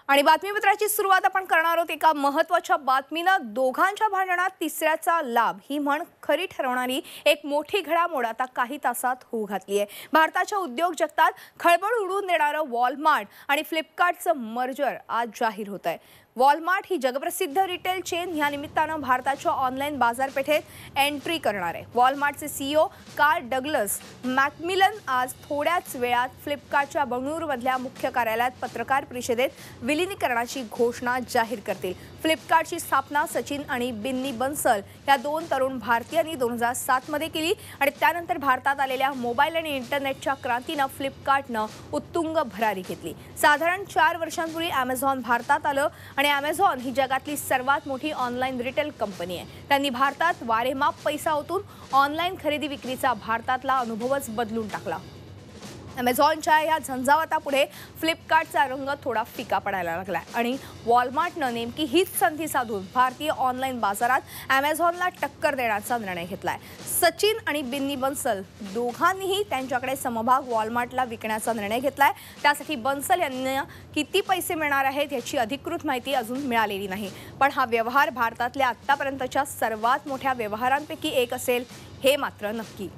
आणि बातमीपत्राची सुरुवात आपण करणार आहोत एका महत्त्वाच्या बातमीनं। दोघांच्या भांडणात तिसऱ्याचा लाभ ही म्हण खरी ठरवणारी एक मोठी घडामोड आता काही तासात होऊ घातली आहे। भारताच्या उद्योग जगतात खळबळ उडवून देणारं वॉलमार्ट आणि फ्लिपकार्टचं मर्जर आज जाहीर होत आहे। वॉलमार्ट ही जगप्रसिद्ध रिटेल चेन ह्या निमित्तानं भारताच्या ऑनलाईन बाजारपेठेत एंट्री करणार आहे। वॉलमार्टचे सीईओ कार्ल डग्लस मॅकमिलन आज थोड्याच वेळात फ्लिपकार्टच्या बंगळुरूमधल्या मुख्य कार्यालयात पत्रकार परिषदेत विलीनीकरणाची घोषणा जाहीर करतील। फ्लिपकार्टची स्थापना सचिन आणि बिन्नी बन्सल या दोन तरुण भारतीयांनी 2007 मध्ये केली आणि त्यानंतर भारतात आलेल्या मोबाईल आणि इंटरनेटच्या क्रांतीनं फ्लिपकार्टनं उत्तुंग भरारी घेतली। साधारण 4 वर्षांपूर्वी अमेझॉन भारतात आलं आणि अमेझॉन ही जगातली सर्वात मोठी ऑनलाईन रिटेल कंपनी आहे। त्यांनी भारतात वारेमाप पैसा ओतून ऑनलाईन खरेदी विक्रीचा भारतातला अनुभवच बदलून टाकला। अमेझॉनच्या या झंझावातापुढे फ्लिपकार्टचा रंग थोडा फिका पडायला लागला आणि वॉलमार्टनं नेमकी हीच संधी साधून भारतीय ऑनलाईन बाजारात अमेझॉनला टक्कर देण्याचा निर्णय घेतलाय। सचिन आणि बिन्नी बन्सल दोघांनीही त्यांच्याकडे समभाग वॉलमार्टला विकण्याचा निर्णय घेतलाय। त्यासाठी बन्सल यांना किती पैसे मिळणार आहेत याची अधिकृत माहिती अजून मिळालेली नाही, पण हा व्यवहार भारतातल्या आतापर्यंतच्या सर्वात मोठ्या व्यवहारांपैकी एक असेल हे मात्र नक्की।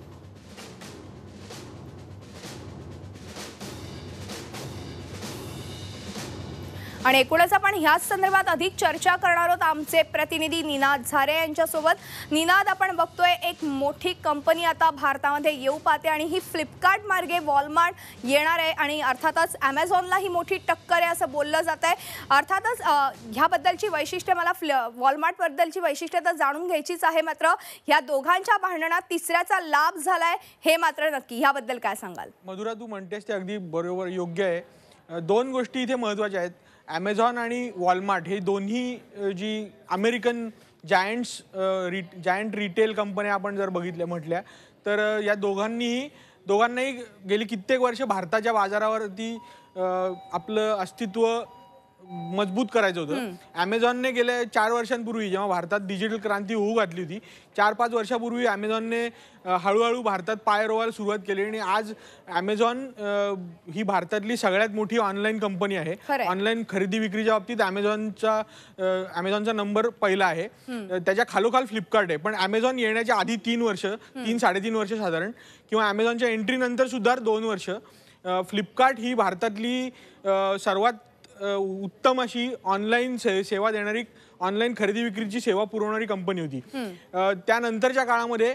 आणि एकूणच आपण ह्याच संदर्भात अधिक चर्चा करणार आहोत आमचे प्रतिनिधी निनाद झारे यांच्यासोबत। निनाद, आपण बघतोय एक मोठी कंपनी आता भारतामध्ये येऊ पाहते आणि ही फ्लिपकार्ट मार्गे वॉलमार्ट येणार आहे आणि अर्थातच अमेझॉनला ही मोठी टक्कर आहे असं बोललं जात आहे। अर्थातच ह्याबद्दलची वैशिष्ट्ये मला वॉलमार्ट बद्दलची वैशिष्ट्ये तर जाणून घ्यायचीच आहे, मात्र ह्या दोघांच्या भांडणात तिसऱ्याचा लाभ झालाय हे मात्र नक्की। ह्याबद्दल काय सांगाल? मधुरा, तू म्हणतेस ते अगदी बरोबर, योग्य आहे। दोन गोष्टी इथे महत्त्वाच्या आहेत। अमेझॉन आणि वॉलमार्ट हे दोन्ही जी अमेरिकन जायंट रिटेल कंपन्या आपण जर म्हटल्या तर या दोघांनाही गेली कित्येक वर्ष भारताच्या बाजारावरती आपलं अस्तित्व मजबूत करायचं होतं। अमेझॉनने गेल्या 4 वर्षांपूर्वी जेव्हा भारतात डिजिटल क्रांती होऊ घातली होती, 4-5 वर्षापूर्वी अमेझॉनने हळूहळू भारतात पाय रोवायला सुरुवात केली आणि आज अमेझॉन ही भारतातली सगळ्यात मोठी ऑनलाईन कंपनी आहे। ऑनलाईन खरेदी विक्रीच्या बाबतीत अमेझॉनचा नंबर पहिला आहे, त्याच्या खालोखाल फ्लिपकार्ट आहे। पण अमेझॉन येण्याच्या आधी 3-3.5 वर्ष साधारण, किंवा अमेझॉनच्या एंट्री नंतर सुद्धा 2 वर्ष, फ्लिपकार्ट ही भारतातली सर्वात उत्तम अशी ऑनलाईन सेवा देणारी, ऑनलाईन खरेदी विक्रीची सेवा पुरवणारी कंपनी होती। त्यानंतरच्या काळामध्ये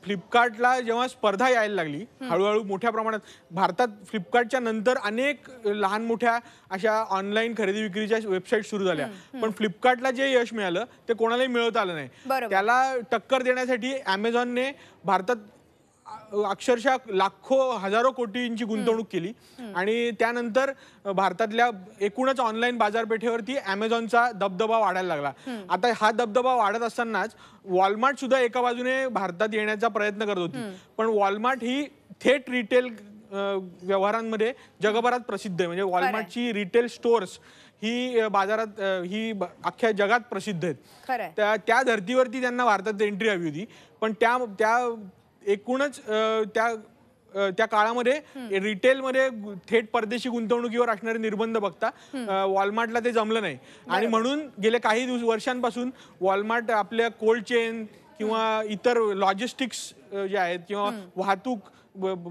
फ्लिपकार्टला जेव्हा स्पर्धा यायला लागली हळूहळू मोठ्या प्रमाणात, भारतात फ्लिपकार्टच्या नंतर अनेक लहान मोठ्या अशा ऑनलाईन खरेदी विक्रीच्या वेबसाईट सुरू झाल्या, पण फ्लिपकार्टला जे यश मिळालं ते कोणालाही मिळवता आलं नाही। त्याला टक्कर देण्यासाठी अमेझॉनने भारतात अक्षरशः लाखो हजारो कोटींची गुंतवणूक केली आणि त्यानंतर भारतातल्या एकूणच ऑनलाईन बाजारपेठेवरती अमेझॉनचा दबदबा वाढायला लागला। आता हा दबदबा वाढत असतानाच वॉलमार्ट सुद्धा एका बाजूने भारतात येण्याचा प्रयत्न करत होती, पण वॉलमार्ट ही थेट रिटेल व्यवहारांमध्ये जगभरात प्रसिद्ध आहे। म्हणजे वॉलमार्टची रिटेल स्टोअर्स ही बाजारात ही अख्ख्या जगात प्रसिद्ध आहेत। त्या धर्तीवरती त्यांना भारतात एंट्री हवी होती, पण त्या एकूणच त्या काळामध्ये रिटेलमध्ये थेट परदेशी गुंतवणुकीवर असणारे निर्बंध बघता वॉलमार्टला ते जमलं नाही आणि म्हणून गेल्या काही वर्षांपासून वॉलमार्ट आपल्या कोल्ड चेन किंवा इतर लॉजिस्टिक्स जे आहेत किंवा वाहतूक,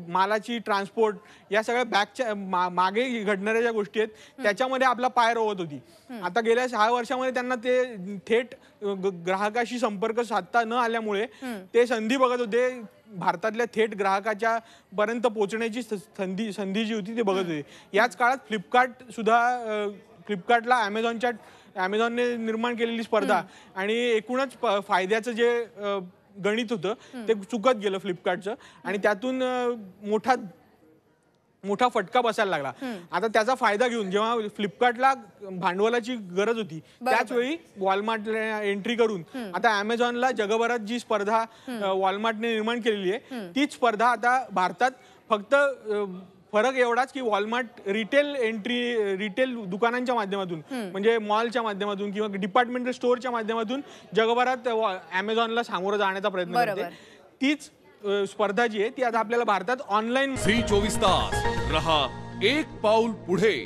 मालाची ट्रान्सपोर्ट, या सगळ्या बॅकच्या मागे घडणाऱ्या ज्या गोष्टी आहेत त्याच्यामध्ये आपला पाय रोवत होती। आता गेल्या 6 वर्षामध्ये त्यांना ते थेट ग्राहकाशी संपर्क साधता न आल्यामुळे ते संधी बघत होते, भारतातल्या थेट ग्राहकाच्या पर्यंत पोहोचण्याची संधी जी होती ते बघत होते। याच काळात फ्लिपकार्टला अमेझॉनने निर्माण केलेली स्पर्धा आणि एकूणच फायद्याचं जे गणित होतं ते चुकत गेलं फ्लिपकार्टचं आणि त्यातून मोठा फटका बसायला लागला। आता त्याचा फायदा घेऊन जेव्हा फ्लिपकार्टला भांडवलाची गरज होती त्याच वेळी वॉलमार्टने एंट्री करून आता अमेझॉनला जगभरात जी स्पर्धा वॉलमार्टने निर्माण केलेली आहे तीच स्पर्धा आता भारतात, फक्त फरक एवढाच की वॉलमार्ट रिटेल दुकानांच्या माध्यमातून म्हणजे मॉलच्या माध्यमातून किंवा डिपार्टमेंटल स्टोअरच्या माध्यमातून जगभरात अमेझॉनला सामोरं जाण्याचा प्रयत्न करते। तीच स्पर्धा जी आहे ती आता आपल्याला भारतात ऑनलाईन। झी 24 तास रहा एक पाऊल पुढे।